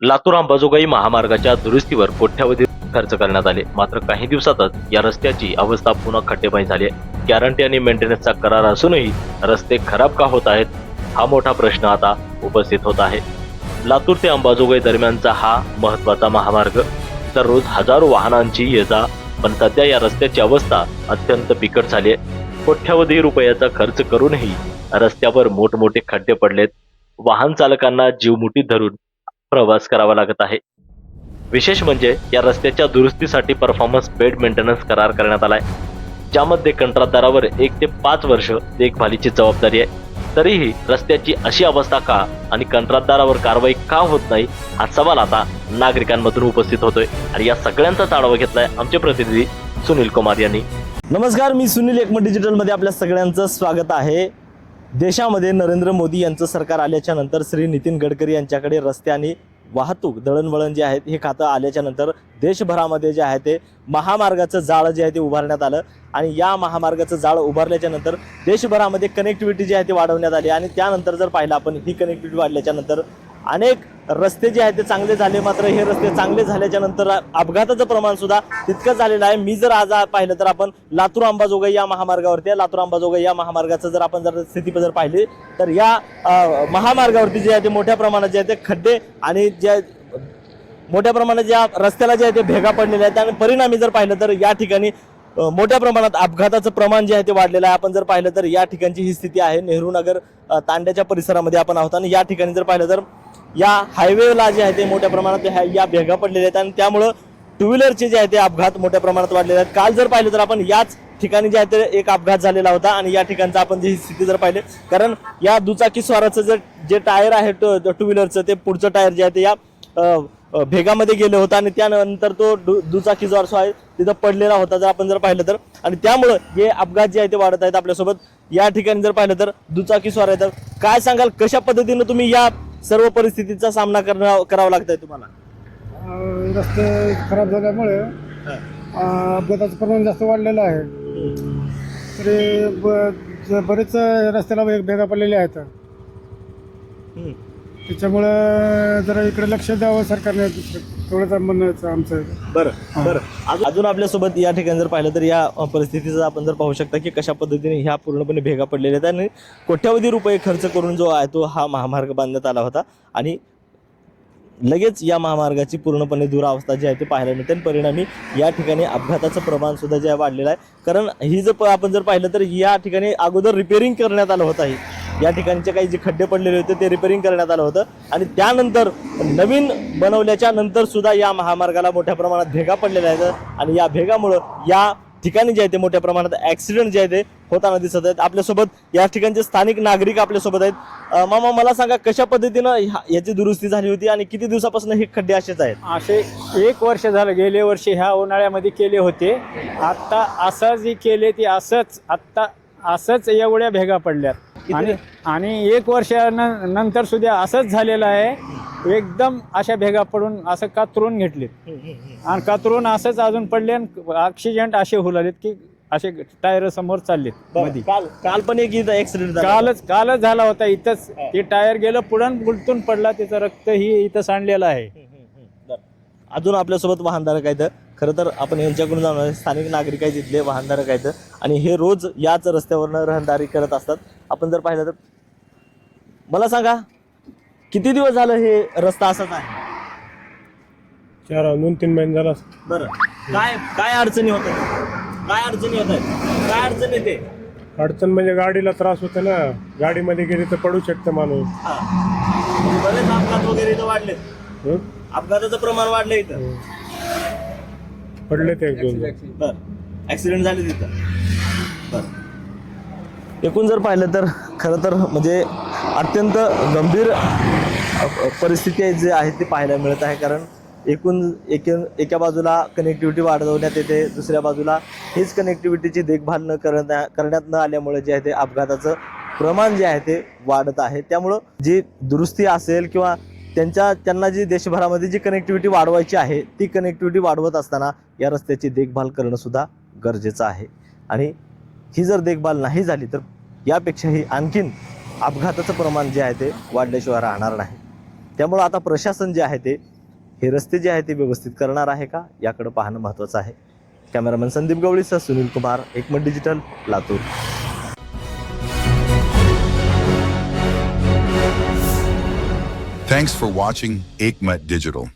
लातूर अंबाजोगाई महामार्गाच्या दुरुस्तीवर कोट्यावधी खर्च करण्यात आले. मात्र काही दिवसातच या रस्त्याची अवस्था पुन्हा खड्डेमय झाली आहे. गॅरंटी आणि मेंटेनन्सचा करार असूनही रस्ते खराब का होत आहेत, हा मोठा प्रश्न आता उपस्थित होत आहे. लातूर ते अंबाजोगाई दरम्यानचा हा महत्वाचा महामार्ग. दररोज हजारो वाहनांची ये-जा, पण सध्या या रस्त्याची अवस्था अत्यंत बिकट झाली आहे. कोट्यावधी रुपयाचा खर्च करूनही रस्त्यावर मोठमोठे खड्डे पडलेत. वाहन चालकांना जीव मुठीत धरून प्रवास करावा लागत आहे. विशेष म्हणजे या रस्त्याच्या दुरुस्तीसाठी परफॉर्मन्स बेड मेंटेनन्स करार करण्यात आलाय, ज्यामध्ये कंत्राटदारावर 1 ते 5 वर्ष देखभालीची जबाबदारी आहे. तरीही रस्त्याची अशी अवस्था का आणि कंत्राटदारावर कारवाई का होत नाही, हा सवाल आता नागरिकांमधून उपस्थित होतोय. आणि या सगळ्यांचाच आढावा घेतलाय आमचे प्रतिनिधी सुनील कुमार यांनी. नमस्कार, मी सुनील एकमत डिजिटलमध्ये आपल्या सगळ्यांचं स्वागत आहे. देशामध्ये नरेंद्र मोदी यांचं सरकार आल्याच्या नंतर श्री नितीन गडकरी यांच्याकडे रस्ते आणि वाहतूक दळणवळण जे आहेत हे खातं आल्याच्या नंतर देशभरामध्ये जे आहे ते महामार्गाचं जाळं जे आहे ते उभारण्यात आलं. आणि या महामार्गाचं जाळं उभारल्याच्या नंतर देशभरामध्ये कनेक्टिव्हिटी जी आहे ती वाढवण्यात आली. आणि त्यानंतर जर पाहिलं आपण, ही कनेक्टिव्हिटी वाढल्याच्या नंतर अनेक रस्ते जे आहेत ते चांगले झाले. मात्र हे रस्ते चांगले झाल्याच्या नंतर अपघाताचं प्रमाण सुद्धा तितकंच झालेलं आहे. मी जर आज पाहिलं तर आपण लातूर अंबाजोगाई या महामार्गावरती आहे. लातूर अंबाजोगाई या महामार्गाचं जर आपण स्थिती जर पाहिली तर या महामार्गावरती जे आहे ते मोठ्या प्रमाणात जे आहे ते खड्डे आणि जे मोठ्या प्रमाणात ज्या रस्त्याला जे आहे ते भेगा पडलेल्या आहेत. आणि परिणामी जर पाहिलं तर या ठिकाणी मोठ्या प्रमाणात अपघाताचं प्रमाण जे आहे ते वाढलेलं आहे. आपण जर पाहिलं तर या ठिकाणची ही स्थिती आहे. नेहरू नगर तांड्याच्या परिसरामध्ये आपण आहोत. आणि या ठिकाणी जर पाहिलं तर या हायवेला जे आहे ते मोठ्या प्रमाणात या भेगा पडलेल्या आहेत. आणि त्यामुळं टू व्हीलरचे जे आहे ते अपघात मोठ्या प्रमाणात वाढलेले आहेत. काल जर पाहिलं तर आपण याच ठिकाणी जे आहे ते एक अपघात झालेला होता. आणि या ठिकाणचा आपण जी स्थिती जर पाहिली, कारण या दुचाकी स्वाराचं जे टायर आहे टू व्हीलरचं, ते पुढचं टायर जे आहे ते या भेगामध्ये गेलं होतं. आणि त्यानंतर तो दुचाकी जो आहे तिथं पडलेला होता जर आपण जर पाहिलं तर. आणि त्यामुळं हे अपघात जे आहे ते वाढत आहेत आपल्यासोबत. या ठिकाणी जर पाहिलं तर दुचाकी स्वार आहेत. काय सांगाल, कशा पद्धतीनं तुम्ही या सर्व परिस्थितीचा सामना करावा लागतंय तुम्हाला? रस्ते खराब झाल्यामुळे अपघाताचं प्रमाण जास्त वाढलेलं आहे. तरी बरेच रस्त्याला भेगा पडलेले आहेत. त्याच्यामुळं जरा इकडे लक्ष द्यावं सरकारने, तेवढंच म्हणणं आमचं. बरं. अजून आपल्यासोबत या ठिकाणी जर पाहिलं तर या परिस्थितीचं आपण जर पाहू शकता की कशा पद्धतीने ह्या पूर्णपणे भेगा पडलेल्या आहेत. आणि कोट्यावधी रुपये खर्च करून जो आहे तो हा महामार्ग बांधण्यात आला होता. आणि लगेच या महामार्गाची पूर्णपणे दुरावस्था जी आहे ते पाहायला मिळते. परिणामी या ठिकाणी अपघाताचं प्रमाण सुद्धा जे आहे वाढलेलं आहे. कारण ही जर आपण जर पाहिलं तर या ठिकाणी अगोदर रिपेअरिंग करण्यात आलं होतं. या ठिकाणचे काही जे खड्डे पडलेले होते ते रिपेअरिंग करण्यात आलं होतं. आणि त्यानंतर नवीन बनवल्याच्या नंतर सुद्धा या महामार्गाला मोठ्या प्रमाणात भेगा पडलेल्या आहेत. आणि या भेगामुळं या ठिकाणी जे आहे ते मोठ्या प्रमाणात ॲक्सिडेंट जे आहे ते होताना दिसत आहेत. आपल्यासोबत या ठिकाणचे स्थानिक नागरिक आपल्यासोबत आहेत. मामा, मला सांगा, कशा पद्धतीनं याची दुरुस्ती झाली होती आणि किती दिवसापासून हे खड्डे असेच आहेत? असे 1 वर्ष झालं. गेले वर्षी ह्या उन्हाळ्यामध्ये केले होते. आता असं जे केले ते असंच एवढ्या भेगा पडल्यात. आणि 1 वर्षानंतर सुद्धा असंच झालेलं आहे. एकदम अशा भेगा पडून असं कातरून घेतलेत. आणि कातरून असंच अजून पडले. ॲक्सिडेंट असे होलालेत की असे टायर समोर चाललेत मध्ये. काल पण एक इथं ऍक्सिडेंट कालच झाला होता. इथंच ते टायर गेलं पुढं, बुलटून पडला. त्याचं रक्त ही इथं सांडलेलं आहे. अजून आपल्यासोबत वाहनधारक आहेत. खरं तर आपण यांच्याकडून जाणार, स्थानिक नागरिक आहेत, इथले वाहनधारक आहेत. आणि हे रोज याच रस्त्यावरनं रहदारी करत असतात. आपण जर पाहिलं तर मला सांगा, किती दिवस झालं हे रस्ता असाच आहे? 2-3 महिने झाला. बरं, काय अडचणी होत आहेत? काय अडचण येते? अडचण म्हणजे गाडीला त्रास होतो ना. गाडीमध्ये गेले तर पडू शकतं माणूस. बरेच अपघात वगैरे इथं वाढलेत. अपघाताचं प्रमाण वाढलं इथं. पडले ते 1-2. बरं, ऍक्सिडेंट झाले तिथं. बरं, एकूण जर पाहिलं तर खरं तर म्हणजे अत्यंत गंभीर परिस्थिती जे आहे ती पाहायला मिळत आहे. कारण एका बाजूला कनेक्टिव्हिटी वाढवण्यात येते, दुसऱ्या बाजूला हीच कनेक्टिव्हिटीची देखभाल करण्यात न आल्यामुळे जे आहे ते अपघाताचं प्रमाण जे आहे ते वाढत आहे. त्यामुळं जी दुरुस्ती असेल किंवा त्यांना जी देशभरामध्ये जी कनेक्टिव्हिटी वाढवायची आहे ती कनेक्टिव्हिटी वाढवत असताना या रस्त्याची देखभाल करणं सुद्धा गरजेचं आहे. आणि ही जर देखभाल नाही झाली तर यापेक्षाही आणखीन अपघाताचं प्रमाण जे आहे ते वाढल्याशिवाय राहणार नाही. त्यामुळं आता प्रशासन जे आहे ते हे रस्ते जे आहे ते व्यवस्थित करणार आहे का याकडे पाहणं महत्त्वाचं आहे. कॅमेरामन संदीप गवळीसह सुनील कुमार, एकमत digital, Latur. Thanks for watching Ekmat Digital.